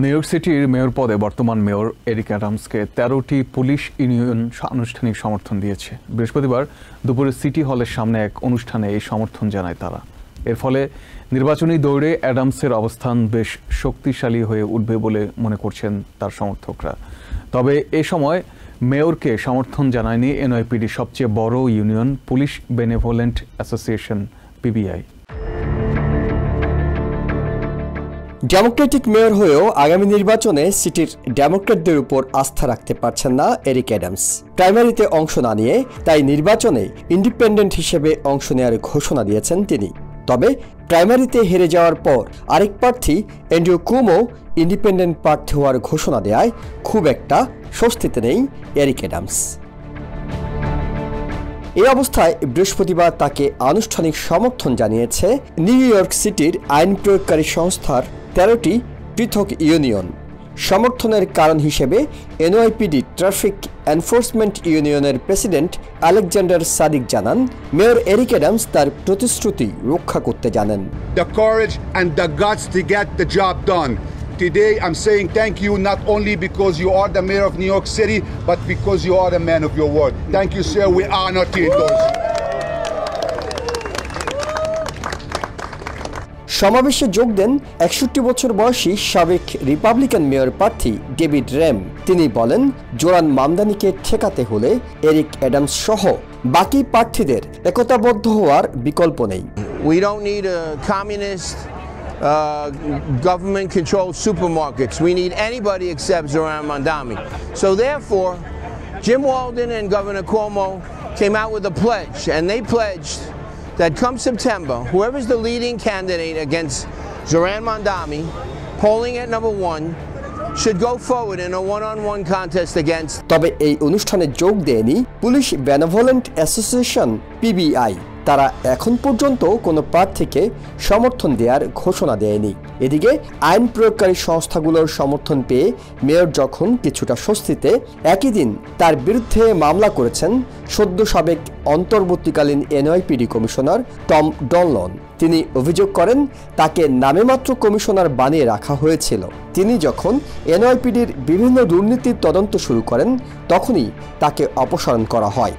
New York সিটির mayor পদে বর্তমান মেয়র এরিক অ্যাডামসকে ১৩টি পুলিশ ইউনিয়ন আনুষ্ঠানিক সমর্থন দিয়েছে। বৃহস্পতিবার দুপুরে সিটি হলের সামনে এক অনুষ্ঠানে এই সমর্থন জানায় তারা। এর ফলে নির্বাচনী দৌড়ে অ্যাডামসের অবস্থান বেশ শক্তিশালী হয়ে উঠবে বলে মনে করছেন তার সমর্থকরা। তবে এ সময় মেয়রকে সমর্থন জানায়নি এনওয়াইপিডির সবচেয়ে বড় union police benevolent association PBI. Democratic mayor হয়েও আগামী নির্বাচনে সিটির ডেমোক্রেটদের উপর আস্থা রাখতে পারছেন না এরিক অ্যাডামস। প্রাইমারিতে অংশ না নিয়ে তাই নির্বাচনে ইন্ডিপেন্ডেন্ট হিসেবে অংশ নেওয়ার ঘোষণা দিয়েছেন তিনি। তবে প্রাইমারিতে হেরে যাওয়ার পর আরেক প্রার্থী অ্যান্ড্রু কুমো ইন্ডিপেন্ডেন্ট প্রার্থী হওয়ার ঘোষণা দেওয়ায় খুব একটা স্বস্তিতে নেই এরিক অ্যাডামস। এই অবস্থায় বৃহস্পতিবার তাকে আনুষ্ঠানিক সমর্থন জানিয়েছে নিউ ইয়র্ক সিটির আইন প্রয়োগকারী সংস্থার ১৩টি পৃথক ইউনিয়ন। সমর্থনের কারণ হিসেবে এনওয়াইপিডি ট্রাফিক এনফোর্সমেন্ট ইউনিয়নের প্রেসিডেন্ট আলেকজান্ডার সাদিক জানান, মেয়র এরিক অ্যাডামস তার প্রতিশ্রুতি রক্ষা করতে জানেন। The courage and the guts to get the job done. Today I'm saying thank you not only because you are the mayor of New York City, but because you are a man of your word. Thank you, sir. We honor you. সমাবেশে যোগ দেন ৬১ বছর বয়সী সাবেক Republican mayor প্রার্থী David RAM. তিনি বলেন, Zoran মামদানিকে ঠেকাতে হলে এরিক অ্যাডামস সহ বাকি প্রার্থীদের একতাবদ্ধ হওয়ার বিকল্প নেই। We don't need a communist government-controlled supermarkets. We need anybody except Zoran Mamdani. So therefore, Jim Walden and Governor Cuomo came out with a pledge, and they pledged that come September, whoever's the leading candidate against Zoran Mamdani, polling at number 1, should go forward in a one-on-one contest against. তবে এই অনুষ্ঠানে যোগ দেয়নি police benevolent association PBI. তারা এখন পর্যন্ত কোনো প্রার্থীকে সমর্থন দেওয়ার ঘোষণা দেয়নি। এদিকে আইন প্রয়োগকারী সংস্থাগুলোর সমর্থন পেয়ে মেয়র যখন কিছুটা স্বস্তিতে, একই দিন তার বিরুদ্ধে মামলা করেছেন সদ্য সাবেক অন্তর্বর্তীকালীন এনওয়াইপিডি কমিশনার টম ডনলন। তিনি অভিযোগ করেন, তাকে নামেমাত্র কমিশনার বানিয়ে রাখা হয়েছিল। তিনি যখন এনওয়াইপিডির বিভিন্ন দুর্নীতির তদন্ত শুরু করেন, তখনই তাকে অপসারণ করা হয়।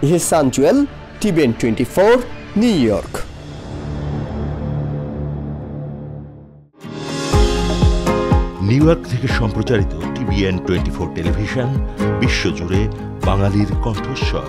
Ehsan Jewel, TVN 24, New York. New York থেকে সম্প্রচারিত টিভিএন 24 টেলিভিশন বিশ্বজুড়ে বাঙালির কণ্ঠস্বর।